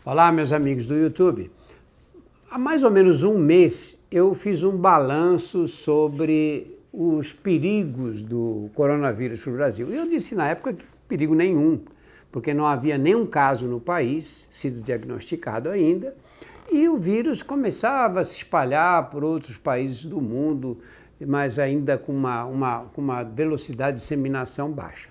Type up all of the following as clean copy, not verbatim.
Olá, meus amigos do YouTube. Há mais ou menos um mês eu fiz um balanço sobre os perigos do coronavírus para o Brasil. E eu disse na época que perigo nenhum, porque não havia nenhum caso no país sido diagnosticado ainda, e o vírus começava a se espalhar por outros países do mundo, mas ainda com uma velocidade de disseminação baixa.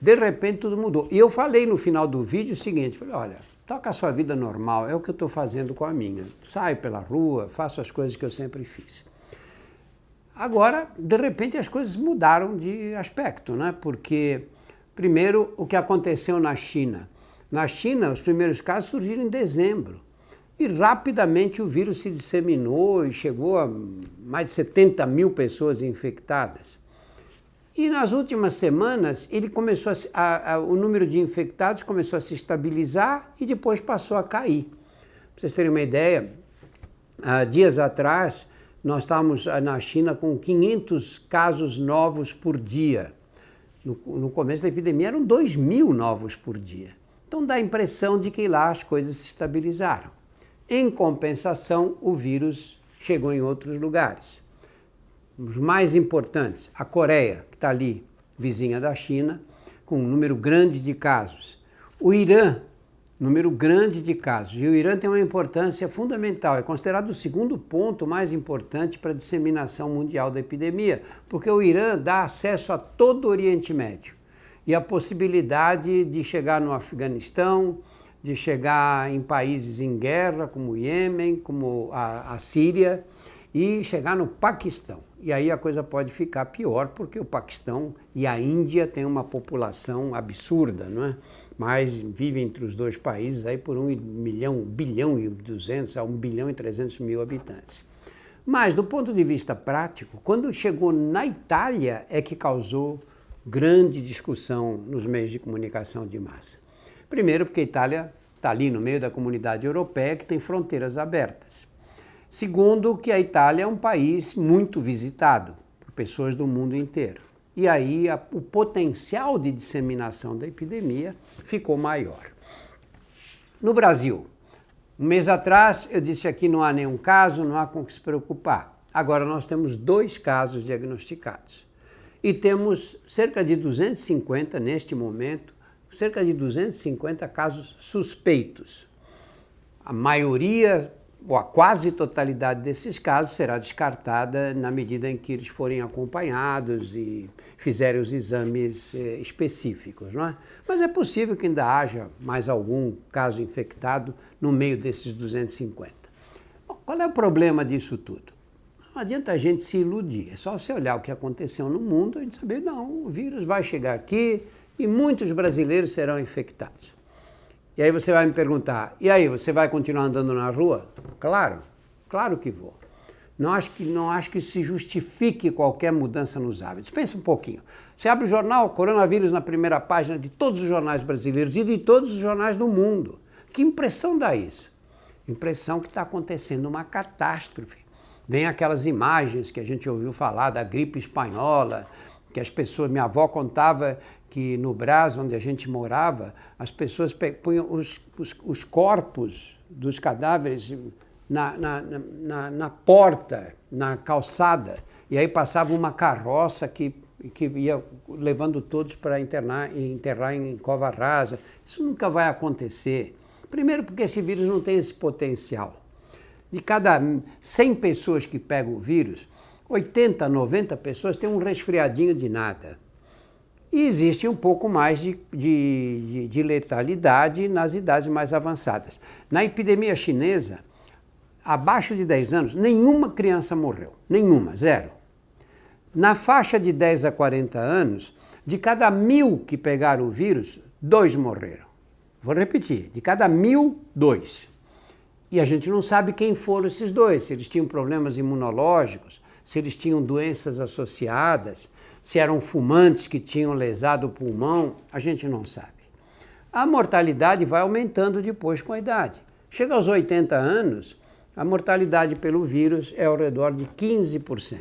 De repente tudo mudou. E eu falei no final do vídeo o seguinte, falei, olha, toca a sua vida normal, é o que eu estou fazendo com a minha. Saio pela rua, faço as coisas que eu sempre fiz. Agora, de repente, as coisas mudaram de aspecto, né? Porque, primeiro, o que aconteceu na China. Na China, os primeiros casos surgiram em dezembro. E rapidamente o vírus se disseminou e chegou a mais de 70 mil pessoas infectadas. E nas últimas semanas, ele começou o número de infectados começou a se estabilizar e depois passou a cair. Para vocês terem uma ideia, dias atrás, nós estávamos na China com 500 casos novos por dia. No começo da epidemia eram 2.000 novos por dia. Então dá a impressão de que lá as coisas se estabilizaram. Em compensação, o vírus chegou em outros lugares. Os mais importantes, a Coreia, que está ali, vizinha da China, com um número grande de casos. O Irã, número grande de casos. E o Irã tem uma importância fundamental, é considerado o segundo ponto mais importante para a disseminação mundial da epidemia, porque o Irã dá acesso a todo o Oriente Médio. E a possibilidade de chegar no Afeganistão, de chegar em países em guerra, como o Iêmen, como a Síria, e chegar no Paquistão. E aí a coisa pode ficar pior, porque o Paquistão e a Índia têm uma população absurda, não é? Mas vivem entre os dois países aí por 1 bilhão e 200 a 1 bilhão e 300 mil habitantes. Mas, do ponto de vista prático, quando chegou na Itália é que causou grande discussão nos meios de comunicação de massa. Primeiro, porque a Itália está ali no meio da comunidade europeia, que tem fronteiras abertas. Segundo, que a Itália é um país muito visitado por pessoas do mundo inteiro. E aí o potencial de disseminação da epidemia ficou maior. No Brasil, um mês atrás eu disse aqui não há nenhum caso, não há com que se preocupar. Agora nós temos 2 casos diagnosticados. E temos cerca de 250, neste momento, cerca de 250 casos suspeitos. A maioria, ou a quase totalidade desses casos será descartada na medida em que eles forem acompanhados e fizerem os exames específicos, não é? Mas é possível que ainda haja mais algum caso infectado no meio desses 250. Bom, qual é o problema disso tudo? Não adianta a gente se iludir, é só você olhar o que aconteceu no mundo e saber, não, o vírus vai chegar aqui e muitos brasileiros serão infectados. E aí você vai me perguntar, e aí, você vai continuar andando na rua? Claro que vou. Não acho que se justifique qualquer mudança nos hábitos. Pensa um pouquinho. Você abre o jornal, coronavírus na primeira página de todos os jornais brasileiros e de todos os jornais do mundo. Que impressão dá isso? Impressão que está acontecendo uma catástrofe. Vem aquelas imagens que a gente ouviu falar da gripe espanhola, que as pessoas, minha avó contava que no Brás, onde a gente morava, as pessoas punham os corpos dos cadáveres na porta, na calçada, e aí passava uma carroça que ia levando todos para enterrar em cova rasa. Isso nunca vai acontecer. Primeiro porque esse vírus não tem esse potencial. De cada 100 pessoas que pegam o vírus, 80, 90 pessoas têm um resfriadinho de nada. E existe um pouco mais de letalidade nas idades mais avançadas. Na epidemia chinesa, abaixo de 10 anos, nenhuma criança morreu. Nenhuma, 0. Na faixa de 10 a 40 anos, de cada 1.000 que pegaram o vírus, 2 morreram. Vou repetir, de cada 1.000, 2. E a gente não sabe quem foram esses 2, se eles tinham problemas imunológicos, se eles tinham doenças associadas, se eram fumantes que tinham lesado o pulmão, a gente não sabe. A mortalidade vai aumentando depois com a idade. Chega aos 80 anos, a mortalidade pelo vírus é ao redor de 15%.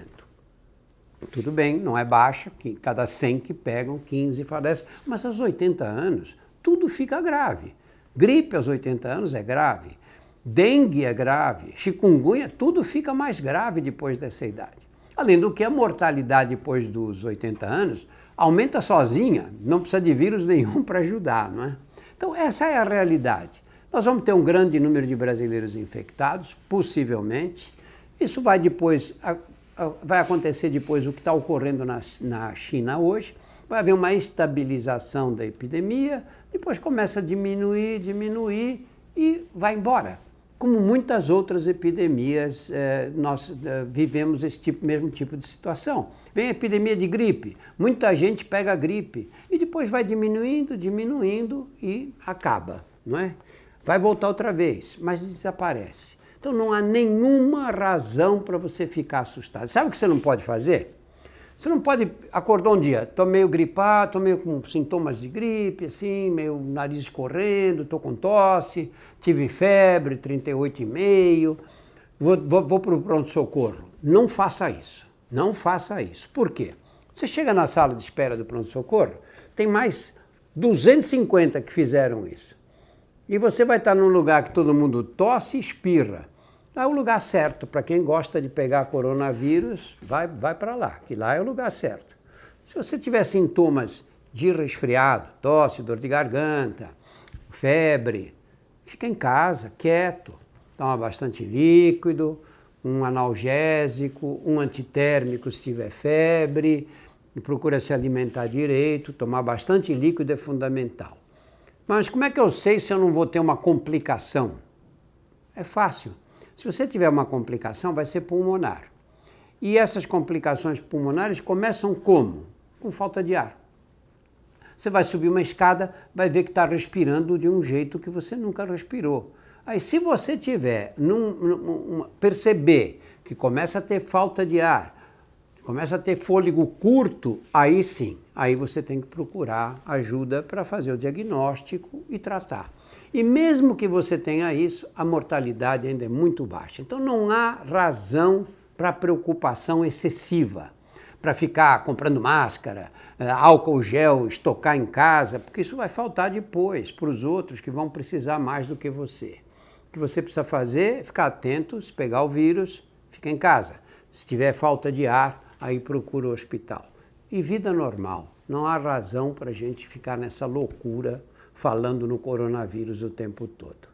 Tudo bem, não é baixa, que cada 100 que pegam, 15 falecem, mas aos 80 anos tudo fica grave. Gripe aos 80 anos é grave. Dengue é grave. Chikungunya, tudo fica mais grave depois dessa idade. Além do que a mortalidade depois dos 80 anos aumenta sozinha, não precisa de vírus nenhum para ajudar, não é? Então essa é a realidade. Nós vamos ter um grande número de brasileiros infectados, possivelmente. Isso vai acontecer depois do que está ocorrendo na China hoje. Vai haver uma estabilização da epidemia, depois começa a diminuir e vai embora. Como muitas outras epidemias, nós vivemos esse mesmo tipo de situação. Vem a epidemia de gripe, muita gente pega a gripe e depois vai diminuindo e acaba, não é? Vai voltar outra vez, mas desaparece. Então não há nenhuma razão para você ficar assustado. Sabe o que você não pode fazer? Você não pode acordar um dia, estou meio gripado, estou meio com sintomas de gripe, assim, meio nariz escorrendo, estou com tosse, tive febre, 38,5, vou para o pronto-socorro. Não faça isso, não faça isso. Por quê? Você chega na sala de espera do pronto-socorro, tem mais 250 que fizeram isso. E você vai estar num lugar que todo mundo tosse e espirra. É o lugar certo, para quem gosta de pegar coronavírus, vai para lá, que lá é o lugar certo. Se você tiver sintomas de resfriado, tosse, dor de garganta, febre, fica em casa, quieto, toma bastante líquido, um analgésico, um antitérmico se tiver febre, e procura se alimentar direito, tomar bastante líquido é fundamental. Mas como é que eu sei se eu não vou ter uma complicação? É fácil. Se você tiver uma complicação, vai ser pulmonar. E essas complicações pulmonares começam como? Com falta de ar. Você vai subir uma escada, vai ver que está respirando de um jeito que você nunca respirou. Aí se você tiver, perceber que começa a ter falta de ar, começa a ter fôlego curto, aí sim, aí você tem que procurar ajuda para fazer o diagnóstico e tratar. E mesmo que você tenha isso, a mortalidade ainda é muito baixa. Então não há razão para preocupação excessiva, para ficar comprando máscara, álcool gel, estocar em casa, porque isso vai faltar depois para os outros que vão precisar mais do que você. O que você precisa fazer é ficar atento, se pegar o vírus, fica em casa. Se tiver falta de ar, aí procura o hospital. E vida normal, não há razão para a gente ficar nessa loucura falando no coronavírus o tempo todo.